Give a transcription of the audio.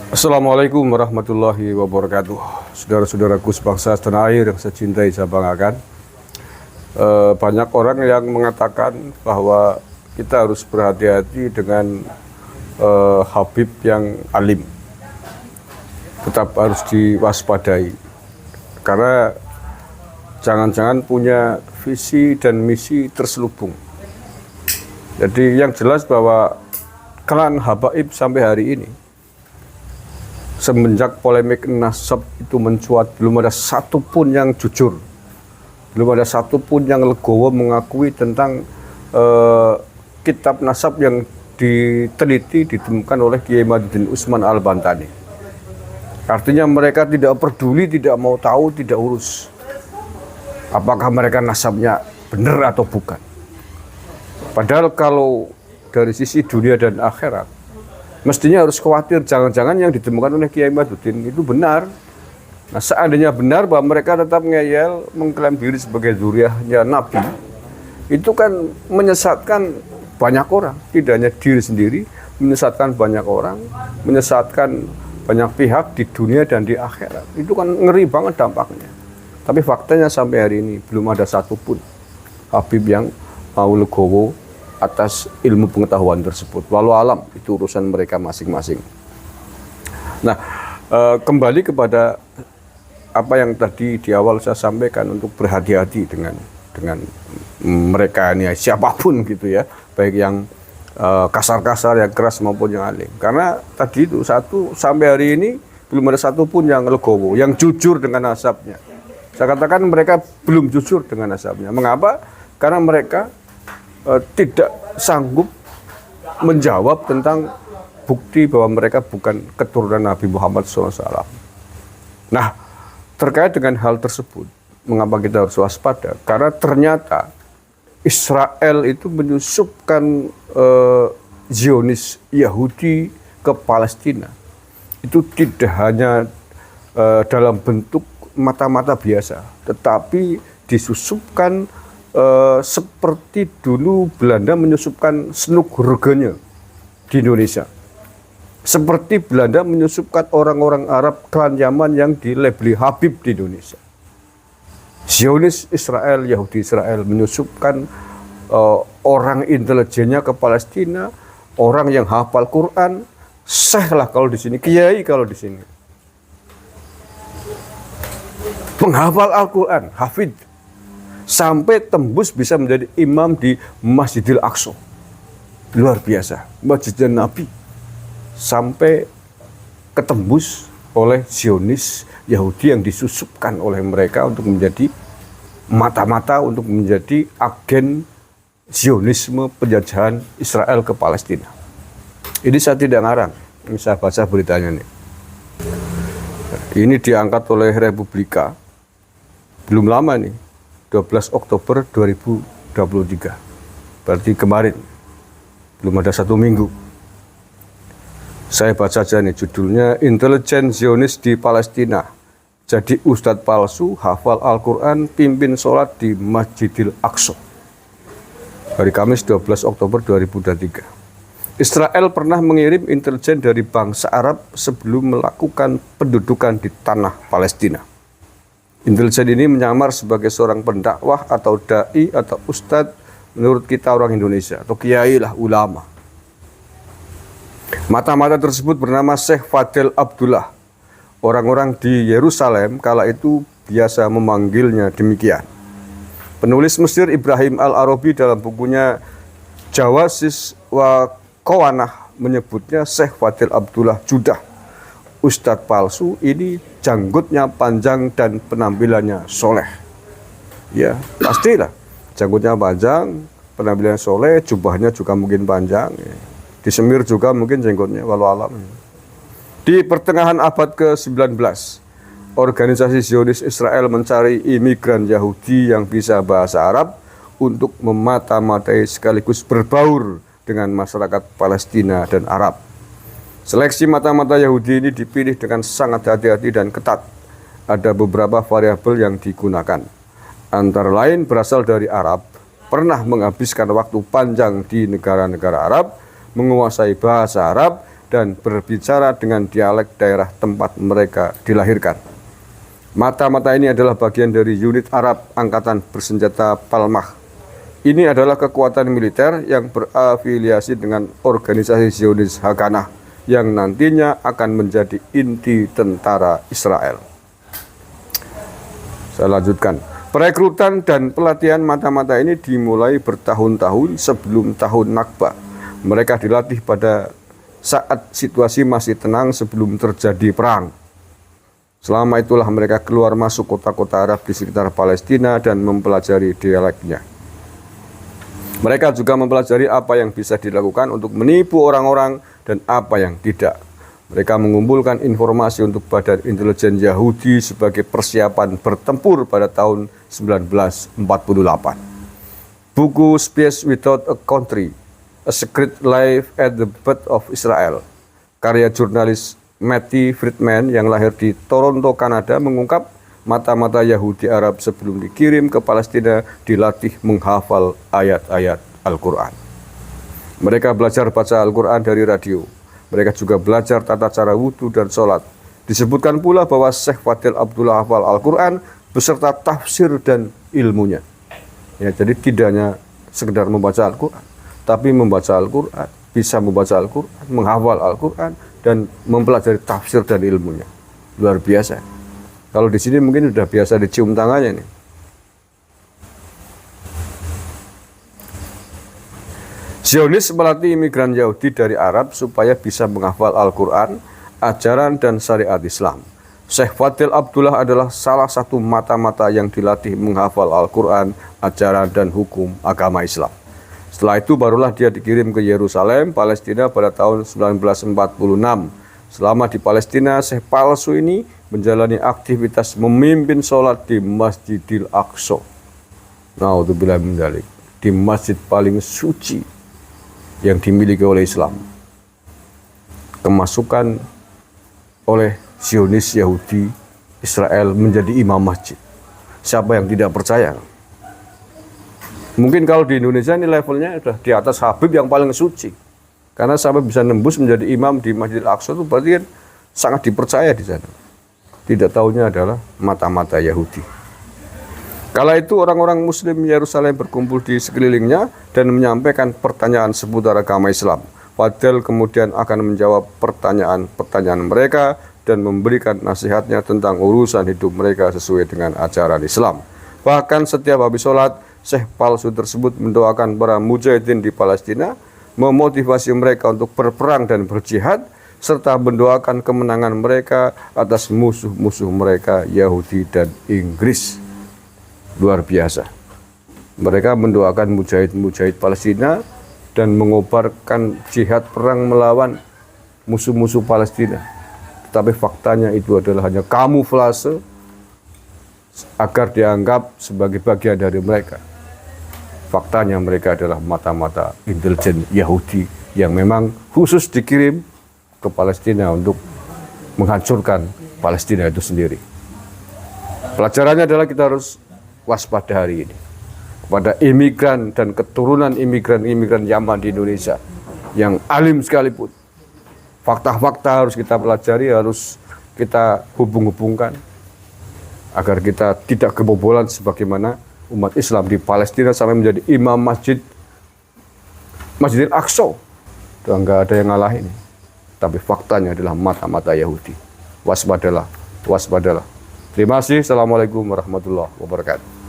Assalamualaikum warahmatullahi wabarakatuh. Saudara-saudaraku sebangsa setanah air yang saya cintai, saya banggakan. Banyak orang yang mengatakan bahwa kita harus berhati-hati dengan Habib yang alim. Tetap harus diwaspadai. Karena jangan-jangan punya visi dan misi terselubung. Jadi yang jelas bahwa klan Habaib sampai hari ini, semenjak polemik nasab itu mencuat, belum ada satupun yang jujur, belum ada satupun yang legowo mengakui tentang kitab nasab yang diteliti, ditemukan oleh Kiai Madudin Usman Al-Bantani. Artinya mereka tidak peduli, tidak mau tahu, tidak urus apakah mereka nasabnya benar atau bukan. Padahal kalau dari sisi dunia dan akhirat, mestinya harus khawatir jangan-jangan yang ditemukan oleh Kiai Madudin itu benar. Nah, seandainya benar bahwa mereka tetap ngeyel mengklaim diri sebagai zuriyahnya Nabi, itu kan menyesatkan banyak orang, tidak hanya diri sendiri, menyesatkan banyak orang, menyesatkan banyak pihak di dunia dan di akhirat. Itu kan ngeri banget dampaknya. Tapi faktanya sampai hari ini belum ada satupun Habib yang mau legowo atas ilmu pengetahuan tersebut. Walau alam, itu urusan mereka masing-masing. Nah, kembali kepada apa yang tadi di awal saya sampaikan, untuk berhati-hati dengan mereka ini, siapapun gitu ya, baik yang kasar-kasar, yang keras maupun yang alim. Karena tadi itu sampai hari ini belum ada satupun yang legowo, yang jujur dengan nasabnya. Saya katakan mereka belum jujur dengan nasabnya. Mengapa? Karena mereka tidak sanggup menjawab tentang bukti bahwa mereka bukan keturunan Nabi Muhammad SAW. Nah, terkait dengan hal tersebut, mengapa kita harus waspada? Karena ternyata Israel itu menyusupkan Zionis Yahudi ke Palestina. Itu tidak hanya dalam bentuk mata-mata biasa, tetapi disusupkan seperti dulu Belanda menyusupkan Snuggergene di Indonesia. Seperti Belanda menyusupkan orang-orang Arab klan Yaman yang dilabeli Habib di Indonesia. Zionis Israel, Yahudi Israel menyusupkan orang intelijennya ke Palestina, orang yang hafal Quran, syekh lah kalau di sini, kiai kalau di sini. Penghafal Al-Quran, hafid, sampai tembus bisa menjadi imam di Masjidil Aqsa. Luar biasa, Masjidnya Nabi. Sampai ketembus oleh Zionis Yahudi yang disusupkan oleh mereka untuk menjadi mata-mata, untuk menjadi agen Zionisme penjajahan Israel ke Palestina. Ini saya tidak ngarang, ini saya baca beritanya nih. Ini diangkat oleh Republika, belum lama nih, 12 Oktober 2023. Berarti kemarin, belum ada 1 minggu. Saya baca aja nih judulnya, Intelijen Zionis di Palestina. Jadi Ustadz palsu, hafal Al-Quran, pimpin sholat di Masjidil Aqsa. Hari Kamis 12 Oktober 2023. Israel pernah mengirim intelijen dari bangsa Arab sebelum melakukan pendudukan di tanah Palestina. Intelijen ini menyamar sebagai seorang pendakwah atau da'i atau ustadz menurut kita orang Indonesia, atau kiai lah, ulama. Mata-mata tersebut bernama Syekh Fadel Abdullah. Orang-orang di Yerusalem kala itu biasa memanggilnya demikian. Penulis Mesir Ibrahim Al-Arabi dalam bukunya Jawasis wa Qawanah menyebutnya Syekh Fadel Abdullah Judah. Ustadz palsu ini janggutnya panjang dan penampilannya soleh. Ya, pastilah. Janggutnya panjang, penampilannya soleh, jubahnya juga mungkin panjang. Ya. Disemir juga mungkin jenggotnya, walau alam. Di pertengahan abad ke-19, organisasi Zionis Israel mencari imigran Yahudi yang bisa bahasa Arab untuk memata-matai sekaligus berbaur dengan masyarakat Palestina dan Arab. Seleksi mata-mata Yahudi ini dipilih dengan sangat hati-hati dan ketat. Ada beberapa variabel yang digunakan. Antara lain berasal dari Arab, pernah menghabiskan waktu panjang di negara-negara Arab, menguasai bahasa Arab, dan berbicara dengan dialek daerah tempat mereka dilahirkan. Mata-mata ini adalah bagian dari unit Arab Angkatan Bersenjata Palmah. Ini adalah kekuatan militer yang berafiliasi dengan organisasi Zionis Haganah yang nantinya akan menjadi inti tentara Israel. Saya lanjutkan. Perekrutan dan pelatihan mata-mata ini dimulai bertahun-tahun sebelum tahun Nakba. Mereka dilatih pada saat situasi masih tenang sebelum terjadi perang. Selama itulah mereka keluar masuk kota-kota Arab di sekitar Palestina dan mempelajari dialeknya. Mereka juga mempelajari apa yang bisa dilakukan untuk menipu orang-orang dan apa yang tidak. Mereka mengumpulkan informasi untuk Badan Intelijen Yahudi sebagai persiapan bertempur pada tahun 1948. Buku Spies Without a Country, A Secret Life at the Birth of Israel, karya jurnalis Matty Friedman yang lahir di Toronto, Kanada, mengungkap mata-mata Yahudi Arab sebelum dikirim ke Palestina dilatih menghafal ayat-ayat Al-Quran. Mereka belajar baca Al-Quran dari radio. Mereka juga belajar tata cara wudhu dan sholat. Disebutkan pula bahwa Syekh Fadil Abdullah hafal Al-Quran beserta tafsir dan ilmunya. Ya, jadi tidak hanya sekedar membaca Al-Quran, tapi membaca Al-Quran, bisa membaca Al-Quran, menghafal Al-Quran, dan mempelajari tafsir dan ilmunya. Luar biasa. Kalau di sini mungkin sudah biasa dicium tangannya nih. Zionis melatih imigran Yahudi dari Arab supaya bisa menghafal Al-Quran, ajaran dan syariat Islam. Syekh Fadil Abdullah adalah salah satu mata-mata yang dilatih menghafal Al-Quran, ajaran dan hukum agama Islam. Setelah itu barulah dia dikirim ke Yerusalem, Palestina pada tahun 1946. Selama di Palestina, Syekh palsu ini menjalani aktivitas memimpin sholat di Masjidil Aqsa. Na'udzubillah min dzalik, di masjid paling suci yang dimiliki oleh Islam. Kemasukan oleh Zionis Yahudi Israel menjadi imam masjid. Siapa yang tidak percaya? Mungkin kalau di Indonesia ini levelnya sudah di atas Habib yang paling suci. Karena sampai bisa nembus menjadi imam di Masjidil Aqsa itu berarti kan sangat dipercaya di sana. Tidak tahunya adalah mata-mata Yahudi. Kala itu orang-orang Muslim Yerusalem berkumpul di sekelilingnya dan menyampaikan pertanyaan seputar agama Islam. Fadil kemudian akan menjawab pertanyaan-pertanyaan mereka dan memberikan nasihatnya tentang urusan hidup mereka sesuai dengan ajaran Islam. Bahkan setiap habis sholat, Syekh palsu tersebut mendoakan para mujahidin di Palestina, memotivasi mereka untuk berperang dan berjihad, serta mendoakan kemenangan mereka atas musuh-musuh mereka Yahudi dan Inggris. Luar biasa. Mereka mendoakan mujahid-mujahid Palestina dan mengobarkan jihad perang melawan musuh-musuh Palestina. Tetapi faktanya itu adalah hanya kamuflase agar dianggap sebagai bagian dari mereka. Faktanya mereka adalah mata-mata intelijen Yahudi yang memang khusus dikirim ke Palestina untuk menghancurkan Palestina itu sendiri. Pelajarannya adalah kita harus waspada hari ini kepada imigran dan keturunan imigran Yaman di Indonesia yang alim sekalipun. Fakta-fakta harus kita pelajari, harus kita hubung-hubungkan agar kita tidak kebobolan sebagaimana umat Islam di Palestina sampai menjadi imam Masjidil Aqsa. Itu enggak ada yang ngalahin. Tapi faktanya adalah mata-mata Yahudi. Waspadalah, waspadalah. Terima kasih. Assalamualaikum warahmatullahi wabarakatuh.